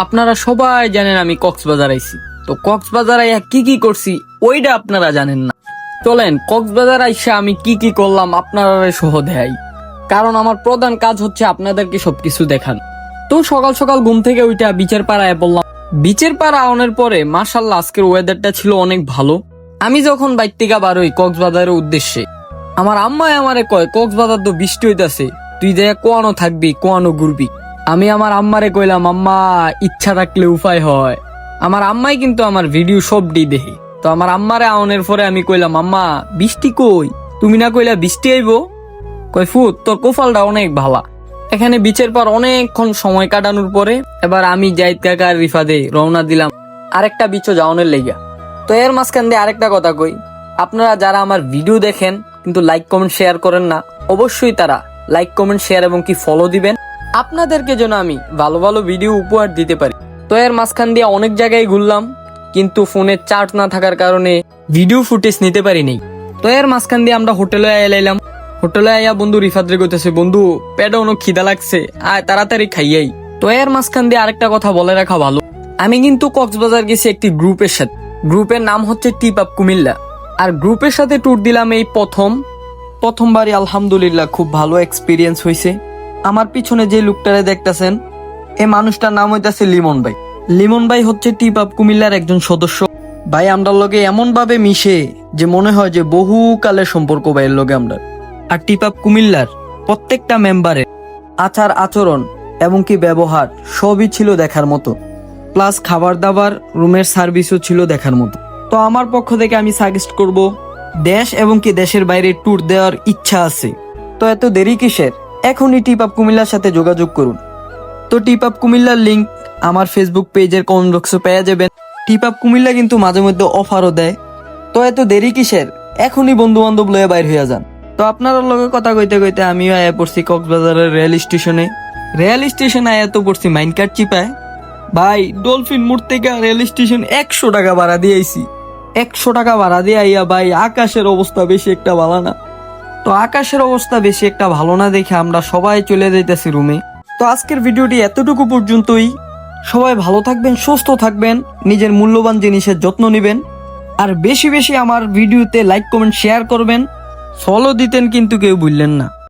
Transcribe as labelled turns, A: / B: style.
A: আপনারা সবাই জানেন আমি কক্সবাজার আইছি। তো কক্সবাজার আইয়া কি কি করছি ওইটা আপনারা জানেন না। চলেন কক্সবাজার আইসা আমি কি কি করলাম আপনারা সহ দেখাই, কারণ আমার প্রধান কাজ হচ্ছে আপনাদেরকে সবকিছু দেখান। তো সকাল সকাল ঘুম থেকে ওইটা বিচের পাড়ায় বললাম। বিচের পাড়া আওয়ানোর পরে মাশাআল্লাহ আজকের ওয়েদারটা ছিল অনেক ভালো। আমি যখন বাইর থেকে বার হই কক্সবাজারের উদ্দেশ্যে, আমার আম্মাই আমারে কয় কক্সবাজার তো বৃষ্টি হইতাছে, তুই যে কোয়ানো থাকবি কোয়ানো ঘুরবি। আমি আমার আম্মারে কইলাম আম্মা ইচ্ছা থাকলে উপায় হয়। আমার আম্মাই কিন্তু আমার ভিডিও সবটি দেখে। তো আমার আম্মারে আওনের পরে আমি কইলাম আম্মা বৃষ্টি কই, তুমি না কইলা বৃষ্টি আইবো। কই ফুট তোর কোফালটা অনেক ভালা। এখানে বিচের পর অনেকক্ষণ সময় কাটানোর পরে এবার আমি জাহিদ কাকা আর রিফাদে রওনা দিলাম আরেকটা বিচও যাওয়ানোর লেগা। তো এর মাঝখান দিয়ে আরেকটা কথা কই, আপনারা যারা আমার ভিডিও দেখেন কিন্তু লাইক কমেন্ট শেয়ার করেন না, অবশ্যই তারা লাইক কমেন্ট শেয়ার এবং কি ফলো দিবেন, আপনাদেরকে যেন আমি ভালো ভালো ভিডিও উপহার দিতে পারি। তো এর মাঝখান দিয়ে অনেক জায়গায় ঘুরলাম, কিন্তু ফোনে চার্জ না থাকার কারণে ভিডিও ফুটেজ নিতে পারিনি। তো এর মাঝখান দিয়ে আমরা হোটেলে এলাইলাম। হোটেলে আইয়া বন্ধু রিফাদরে কইতেছে বন্ধু পেটে অনেক খিদা লাগছে, আয় তাড়াতাড়ি খাইয়াই। তো এর মাঝখান দিয়ে আরেকটা কথা বলে রাখা ভালো, আমি কিন্তু কক্সবাজার গেছি একটি গ্রুপের সাথে। গ্রুপের নাম হচ্ছে টিপ আপ কুমিল্লা। আর গ্রুপের সাথে ট্যুর দিলাম এই প্রথমবারই। আলহামদুলিল্লাহ খুব ভালো এক্সপিরিয়েন্স হয়েছে। আমার পিছনে যে লোকটারে দেখতেছেন এই মানুষটার নাম হইতাছে লিমন ভাই। লিমন ভাই হচ্ছে টিপ আপ কুমিল্লার একজন সদস্য। ভাই আমরার লগে এমন ভাবে মিশে যে মনে হয় যে বহুকালের সম্পর্ক ভাইয়ের লগে আমরা। আর টিপ আপ কুমিল্লার প্রত্যেকটা মেম্বারের আচার আচরণ এবং কি ব্যবহার সবই ছিল দেখার মতো, প্লাস খাবার দাবার রুমের সার্ভিসও ছিল দেখার মতো। তো আমার পক্ষ থেকে আমি সাজেস্ট করব, দেশ এবং কি দেশের বাইরে ট্যুর দেওয়ার ইচ্ছা আছে তো এত দেরি কিসের, এখনই টিপ আপ কুমিল্লার সাথে যোগাযোগ করুন। তো টিপ আপ কুমিল্লার লিঙ্ক আমার ফেসবুক পেজের কমেন্ট বক্সে পেয়ে যাবেন। টিপ আপ কুমিল্লা কিন্তু মাঝে মধ্যে অফারও দেয়। তো এত দেরি কিসের, এখনই বন্ধু বান্ধব লয়ে বাইর হইয়া যান। তো আপনার লগে কথা কইতে কইতে আমিও আয়া পড়ছি কক্সবাজারের রেল স্টেশনে। রেল স্টেশনে আয়া তো পড়ছি মাইনকাট চিপায়। ভাই ডলফিন মোড় থেকে রেল স্টেশন 100 টাকা ভাড়া দিয়ে আইছি। 100 টাকা ভাড়া দিয়ে আইয়া ভাই আকাশের অবস্থা বেশি একটা ভালো না। তো আকাশের অবস্থা বেশি একটা ভালো না দেখে আমরা সবাই চলে যাইতেছি রুমে। তো আজকের ভিডিওটি এতটুকু পর্যন্তই। সবাই ভালো থাকবেন, সুস্থ থাকবেন, নিজের মূল্যবান জিনিসের যত্ন নেবেন, আর বেশি বেশি আমার ভিডিওতে লাইক কমেন্ট শেয়ার করবেন, ফলো দিতেন কিন্তু কেউ ভুললেন না।